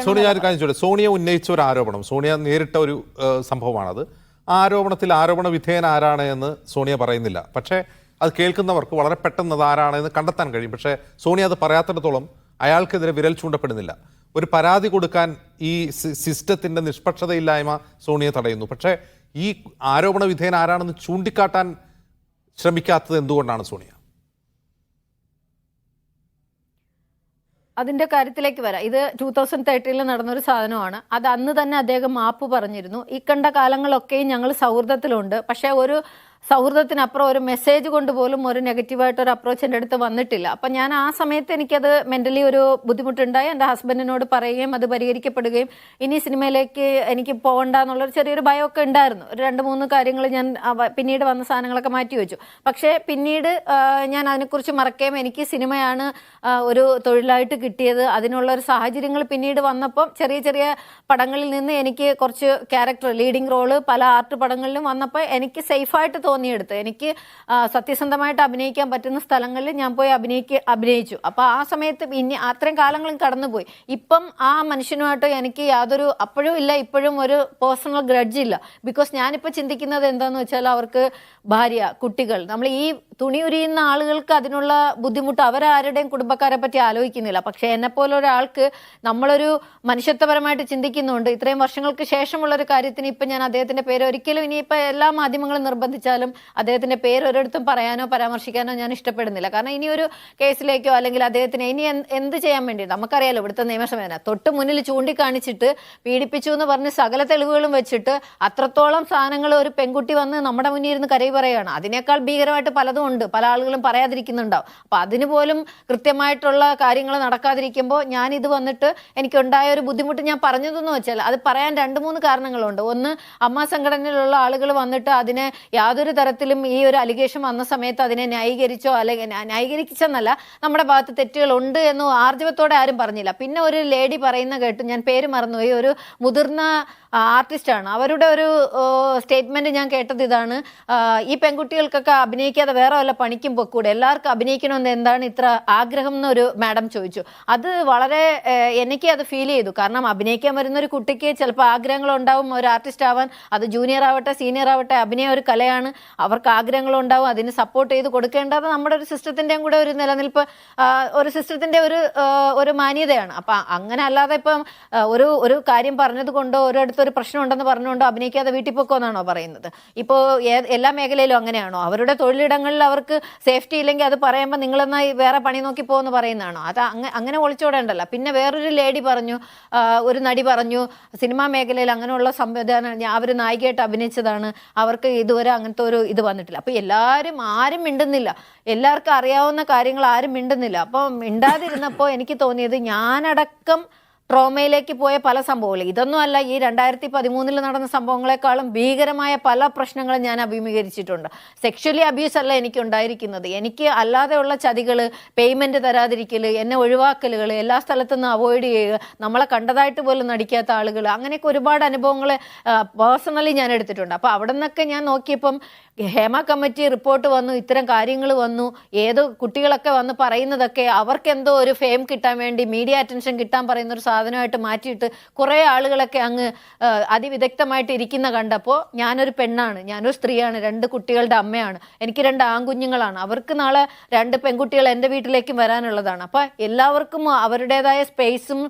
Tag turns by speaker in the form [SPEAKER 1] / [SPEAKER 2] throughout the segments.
[SPEAKER 1] സോണിയ ഒരു കാര്യം ചോദിച്ചു. സോണിയ ഉന്നയിച്ച ഒരു ആരോപണം, സോണിയ നേരിട്ട ഒരു സംഭവമാണത്. ആ ആരോപണത്തിൽ ആരോപണ വിധേയൻ ആരാണ് എന്ന് സോണിയ പറയുന്നില്ല. പക്ഷേ അത് കേൾക്കുന്നവർക്ക് വളരെ പെട്ടെന്ന് അത് ആരാണ് എന്ന് കണ്ടെത്താൻ കഴിയും. പക്ഷേ സോണിയ അത് പറയാത്തിടത്തോളം അയാൾക്കെതിരെ വിരൽ ചൂണ്ടപ്പെടുന്നില്ല. ഒരു പരാതി കൊടുക്കാൻ ഈ സിസ്റ്റത്തിന്റെ നിഷ്പക്ഷതയില്ലായ്മ സോണിയ തടയുന്നു. പക്ഷേ ഈ ആരോപണ വിധേയൻ ആരാണെന്ന് ചൂണ്ടിക്കാട്ടാൻ ശ്രമിക്കാത്തത് എന്തുകൊണ്ടാണ് സോണിയ?
[SPEAKER 2] അതിന്റെ കാര്യത്തിലേക്ക് വരാം. ഇത് 2013 നടന്നൊരു സാധനമാണ്. അത് അന്ന് തന്നെ അദ്ദേഹം മാപ്പ് പറഞ്ഞിരുന്നു. ഈ കണ്ട കാലങ്ങളൊക്കെയും ഞങ്ങൾ സൗഹൃദത്തിലുണ്ട്. പക്ഷെ ഒരു സൗഹൃദത്തിനപ്പുറം ഒരു മെസ്സേജ് കൊണ്ട് പോലും ഒരു നെഗറ്റീവായിട്ടൊരു അപ്രോച്ച് എൻ്റെ അടുത്ത് വന്നിട്ടില്ല. അപ്പം ഞാൻ ആ സമയത്ത് എനിക്കത് മെൻ്റലി ഒരു ബുദ്ധിമുട്ടുണ്ടായി. എൻ്റെ ഹസ്ബൻഡിനോട് പറയുകയും അത് പരിഹരിക്കപ്പെടുകയും ഇനി സിനിമയിലേക്ക് എനിക്ക് പോകണ്ട എന്നുള്ളൊരു ചെറിയൊരു ഭയമൊക്കെ ഉണ്ടായിരുന്നു. ഒരു 2-3 കാര്യങ്ങൾ ഞാൻ പിന്നീട് വന്ന സാധനങ്ങളൊക്കെ മാറ്റി വെച്ചു. പക്ഷേ പിന്നീട് ഞാൻ അതിനെക്കുറിച്ച് മറക്കുകയും എനിക്ക് സിനിമയാണ് ഒരു തൊഴിലായിട്ട് കിട്ടിയത്. അതിനുള്ളൊരു സാഹചര്യങ്ങൾ പിന്നീട് വന്നപ്പം ചെറിയ ചെറിയ പടങ്ങളിൽ നിന്ന് എനിക്ക് കുറച്ച് ക്യാരക്ടർ ലീഡിങ് റോള് പല ആർട്ട് പടങ്ങളിലും വന്നപ്പോൾ എനിക്ക് സേഫായിട്ട് തോന്നിയെടുത്ത് എനിക്ക് സത്യസന്ധമായിട്ട് അഭിനയിക്കാൻ പറ്റുന്ന സ്ഥലങ്ങളിൽ ഞാൻ പോയി അഭിനയിച്ചു. അപ്പോൾ ആ സമയത്ത് ഇനി അത്രയും കാലങ്ങളും കടന്നുപോയി. ഇപ്പം ആ മനുഷ്യനുമായിട്ട് എനിക്ക് യാതൊരു അപ്പോഴും ഇല്ല ഇപ്പോഴും ഒരു പേഴ്സണൽ ഗ്രഡ്ജ് ഇല്ല. ബിക്കോസ് ഞാനിപ്പോൾ ചിന്തിക്കുന്നത് എന്താണെന്ന് വെച്ചാൽ അവർക്ക് ഭാര്യ, കുട്ടികൾ, നമ്മൾ ഈ തുണി ഉരിയുന്ന ആളുകൾക്ക് അതിനുള്ള ബുദ്ധിമുട്ട് അവരാരുടെയും കുടുംബക്കാരെ പറ്റി ആലോചിക്കുന്നില്ല. പക്ഷേ എന്നെപ്പോലെ ഒരാൾക്ക് നമ്മളൊരു മനുഷ്യത്വപരമായിട്ട് ചിന്തിക്കുന്നുണ്ട്. ഇത്രയും വർഷങ്ങൾക്ക് ശേഷമുള്ളൊരു കാര്യത്തിന് ഇപ്പം ഞാൻ അദ്ദേഹത്തിൻ്റെ പേര് ഒരിക്കലും ഇനിയിപ്പോൾ എല്ലാ മാധ്യമങ്ങളും നിർബന്ധിച്ചാലും അദ്ദേഹത്തിന്റെ പേര് ഒരിടത്തും പറയാനോ പരാമർശിക്കാനോ ഞാൻ ഇഷ്ടപ്പെടുന്നില്ല. കാരണം ഇനി ഒരു കേസിലേക്കോ അല്ലെങ്കിൽ അദ്ദേഹത്തിന് ഇനി എന്ത് ചെയ്യാൻ വേണ്ടി നമുക്കറിയാലോ ഇവിടുത്തെ നിയമസഭ തൊട്ട് മുന്നിൽ ചൂണ്ടിക്കാണിച്ചിട്ട് പീഡിപ്പിച്ചു എന്ന് പറഞ്ഞ് സകല തെളിവുകളും വെച്ചിട്ട് അത്രത്തോളം സാധനങ്ങൾ ഒരു പെൺകുട്ടി വന്ന് നമ്മുടെ മുന്നിൽ ഇരുന്ന് കരയി പറയുകയാണ്. അതിനേക്കാൾ ഭീകരമായിട്ട് പലതും ഉണ്ട്, പല ആളുകളും പറയാതിരിക്കുന്നുണ്ടാവും. അപ്പൊ അതിന് പോലും കൃത്യമായിട്ടുള്ള കാര്യങ്ങൾ നടക്കാതിരിക്കുമ്പോൾ ഞാൻ ഇത് വന്നിട്ട് എനിക്കുണ്ടായ ഒരു ബുദ്ധിമുട്ട് ഞാൻ പറഞ്ഞതെന്ന് വെച്ചാൽ അത് പറയാൻ 2-3 കാരണങ്ങളുണ്ട്. ഒന്ന്, അമ്മ സംഘടനയിലുള്ള ആളുകൾ വന്നിട്ട് അതിനെ യാതൊരു തരത്തിലും ഈ ഒരു അലിഗേഷൻ വന്ന സമയത്ത് അതിനെ ന്യായീകരിച്ചോ അല്ലെങ്കിൽ ന്യായീകരിച്ചെന്നല്ല, നമ്മുടെ ഭാഗത്ത് തെറ്റുകളുണ്ട് എന്നോ ആർജവത്തോടെ ആരും പറഞ്ഞില്ല. പിന്നെ ഒരു ലേഡി പറയുന്ന കേട്ടു, ഞാൻ പേര് മറന്നുപോയി, ഒരു മുതിർന്ന ആർട്ടിസ്റ്റാണ്, അവരുടെ ഒരു സ്റ്റേറ്റ്മെന്റ് ഞാൻ കേട്ടത് ഇതാണ്: ഈ പെൺകുട്ടികൾക്കൊക്കെ അഭിനയിക്കാതെ വേറെ വല്ല പണിക്കും പൊക്കൂടെ, എല്ലാവർക്കും അഭിനയിക്കണമെന്ന് എന്താണ് ഇത്ര ആഗ്രഹം എന്നൊരു മാഡം ചോദിച്ചു. അത് വളരെ എനിക്ക് അത് ഫീൽ ചെയ്തു. കാരണം അഭിനയിക്കാൻ വരുന്ന ഒരു കുട്ടിക്ക് ചിലപ്പോൾ ആഗ്രഹങ്ങളുണ്ടാവും ഒരു ആർട്ടിസ്റ്റ് ആവാൻ. അത് ജൂനിയർ ആവട്ടെ സീനിയർ ആവട്ടെ, അഭിനയം ഒരു കലയാണ്, അവർക്ക് ആഗ്രഹങ്ങളുണ്ടാവും. അതിന് സപ്പോർട്ട് ചെയ്ത് കൊടുക്കേണ്ടത് നമ്മുടെ ഒരു സിസ്റ്റത്തിൻ്റെയും കൂടെ ഒരു നിലനിൽപ്പ്, ഒരു സിസ്റ്റത്തിൻ്റെ ഒരു മാന്യതയാണ്. അപ്പം അങ്ങനെ അല്ലാതെ ഇപ്പം ഒരു കാര്യം പറഞ്ഞത് കൊണ്ടോ ഒരിടത്ത് ഒരു പ്രശ്നം ഉണ്ടെന്ന് പറഞ്ഞുകൊണ്ടോ അഭിനയിക്കാതെ വീട്ടിൽ പൊക്കോന്നാണോ പറയുന്നത്? ഇപ്പോൾ എല്ലാ മേഖലയിലും അങ്ങനെയാണോ? അവരുടെ തൊഴിലിടങ്ങളിൽ അവർക്ക് സേഫ്റ്റി ഇല്ലെങ്കിൽ അത് പറയുമ്പോൾ നിങ്ങളെന്നാൽ വേറെ പണി നോക്കി പോകുമെന്ന് പറയുന്നതാണോ? അത് അങ്ങനെ ഒളിച്ചോടേണ്ടല്ല. പിന്നെ വേറൊരു ലേഡി പറഞ്ഞു, ഒരു നടി പറഞ്ഞു, സിനിമാ മേഖലയിൽ അങ്ങനെയുള്ള സംവിധാനം അവർ നായികയായിട്ട് അഭിനയിച്ചതാണ്, അവർക്ക് ഇതുവരെ അങ്ങനത്തെ ഒരു ഇത് വന്നിട്ടില്ല. അപ്പൊ ആരും മിണ്ടുന്നില്ല, എല്ലാവർക്കും അറിയാവുന്ന കാര്യങ്ങൾ ആരും മിണ്ടുന്നില്ല. അപ്പം മിണ്ടാതിരുന്നപ്പോൾ എനിക്ക് തോന്നിയത് ഞാനടക്കം ട്രോമയിലേക്ക് പോയ പല സംഭവങ്ങൾ, ഇതൊന്നും അല്ല, ഈ 2013 നടന്ന സംഭവങ്ങളെക്കാളും ഭീകരമായ പല പ്രശ്നങ്ങളും ഞാൻ അഭിമുഖീകരിച്ചിട്ടുണ്ട്. സെക്ഷലി അബ്യൂസ് അല്ല എനിക്ക് ഉണ്ടായിരിക്കുന്നത്, എനിക്ക് അല്ലാതെയുള്ള ചതികൾ, പേയ്മെന്റ് തരാതിരിക്കൽ, എന്നെ ഒഴിവാക്കലുകൾ, എല്ലാ സ്ഥലത്തു നിന്ന് അവോയ്ഡ് ചെയ്യുക, നമ്മളെ കണ്ടതായിട്ട് പോലും നടിക്കാത്ത ആളുകൾ, അങ്ങനെയൊക്കെ ഒരുപാട് അനുഭവങ്ങൾ പേഴ്സണലി ഞാൻ എടുത്തിട്ടുണ്ട്. അപ്പോൾ അവിടെ നിന്നൊക്കെ ഞാൻ നോക്കിയപ്പം ഹേമ കമ്മിറ്റി റിപ്പോർട്ട് വന്നു, ഇത്തരം കാര്യങ്ങൾ വന്നു, ഏതോ കുട്ടികളൊക്കെ വന്ന് പറയുന്നതൊക്കെ അവർക്കെന്തോ ഒരു ഫെയിം കിട്ടാൻ വേണ്ടി, മീഡിയ അറ്റൻഷൻ കിട്ടാൻ പറയുന്ന ഒരു സാധനമായിട്ട് മാറ്റിയിട്ട് കുറേ ആളുകളൊക്കെ അങ്ങ് അതിവിദഗ്ധമായിട്ട് ഇരിക്കുന്ന കണ്ടപ്പോൾ ഞാനൊരു പെണ്ണാണ്, ഞാനൊരു സ്ത്രീയാണ്, 2 കുട്ടികളുടെ അമ്മയാണ്, എനിക്ക് 2 ആൺകുഞ്ഞുങ്ങളാണ്, അവർക്ക് നാളെ 2 പെൺകുട്ടികൾ എൻ്റെ വീട്ടിലേക്കും വരാനുള്ളതാണ്. അപ്പം എല്ലാവർക്കും അവരുടേതായ സ്പേസും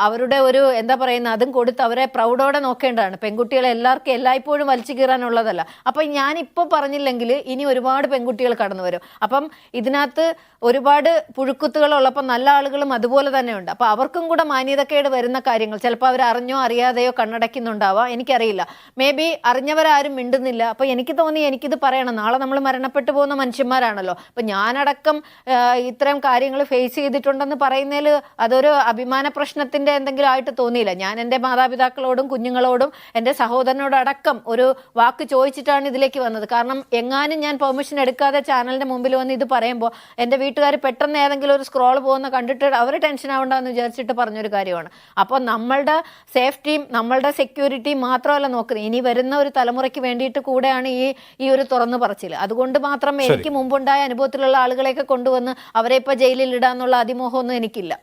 [SPEAKER 2] അവരുടെ ഒരു എന്താ പറയുന്ന അതും കൊടുത്ത് അവരെ പ്രൗഡോടെ നോക്കേണ്ടതാണ്. പെൺകുട്ടികളെ എല്ലാവർക്കും എല്ലായ്പ്പോഴും വലിച്ചു കീറാനുള്ളതല്ല. അപ്പം ഞാനിപ്പോൾ പറഞ്ഞില്ലെങ്കിൽ ഇനി ഒരുപാട് പെൺകുട്ടികൾ കടന്നു വരും. അപ്പം ഇതിനകത്ത് ഒരുപാട് പുഴുക്കുത്തുകളുള്ളപ്പോൾ നല്ല ആളുകളും അതുപോലെ തന്നെയുണ്ട്. അപ്പോൾ അവർക്കും കൂടെ മാന്യതക്കേട് വരുന്ന കാര്യങ്ങൾ ചിലപ്പോൾ അവർ അറിഞ്ഞോ അറിയാതെയോ കണ്ണടയ്ക്കുന്നുണ്ടാവാം, എനിക്കറിയില്ല. മേ ബി അറിഞ്ഞവരാരും മിണ്ടുന്നില്ല. അപ്പോൾ എനിക്ക് തോന്നി എനിക്കിത് പറയണം. നാളെ നമ്മൾ മരണപ്പെട്ടു പോകുന്ന മനുഷ്യന്മാരാണല്ലോ. അപ്പം ഞാനടക്കം ഇത്തരം കാര്യങ്ങൾ ഫേസ് ചെയ്തിട്ടുണ്ടെന്ന് പറയുന്നതിൽ അതൊരു അഭിമാന പ്രശ്നത്തിൻ്റെ എന്തെങ്കിലും ആയിട്ട് തോന്നിയില്ല. ഞാൻ എൻ്റെ മാതാപിതാക്കളോടും കുഞ്ഞുങ്ങളോടും എൻ്റെ സഹോദരനോടടക്കം ഒരു വാക്ക് ചോദിച്ചിട്ടാണ് ഇതിലേക്ക് വന്നത്. കാരണം എങ്ങാനും ഞാൻ പെർമിഷൻ എടുക്കാതെ ചാനലിൻ്റെ മുമ്പിൽ വന്ന് ഇത് പറയുമ്പോൾ എൻ്റെ വീട്ടുകാർ പെട്ടെന്ന് ഏതെങ്കിലും ഒരു സ്ക്രോൾ പോകുന്ന കണ്ടിട്ട് അവർ ടെൻഷൻ ആവണ്ടെന്ന് വിചാരിച്ചിട്ട് പറഞ്ഞൊരു കാര്യമാണ്. അപ്പോൾ നമ്മളുടെ സേഫ്റ്റിയും നമ്മളുടെ സെക്യൂരിറ്റിയും മാത്രമല്ല നോക്കുന്നത്, ഇനി വരുന്ന ഒരു തലമുറയ്ക്ക് വേണ്ടിയിട്ട് കൂടെയാണ് ഈ ഒരു തുറന്നു പറച്ചിൽ. അതുകൊണ്ട് മാത്രം എനിക്ക് മുമ്പുണ്ടായ അനുഭവത്തിലുള്ള ആളുകളെയൊക്കെ കൊണ്ടുവന്ന് അവരെ ഇപ്പോൾ ജയിലിൽ ഇടാന്നുള്ള അതിമോഹമൊന്നും എനിക്കില്ല.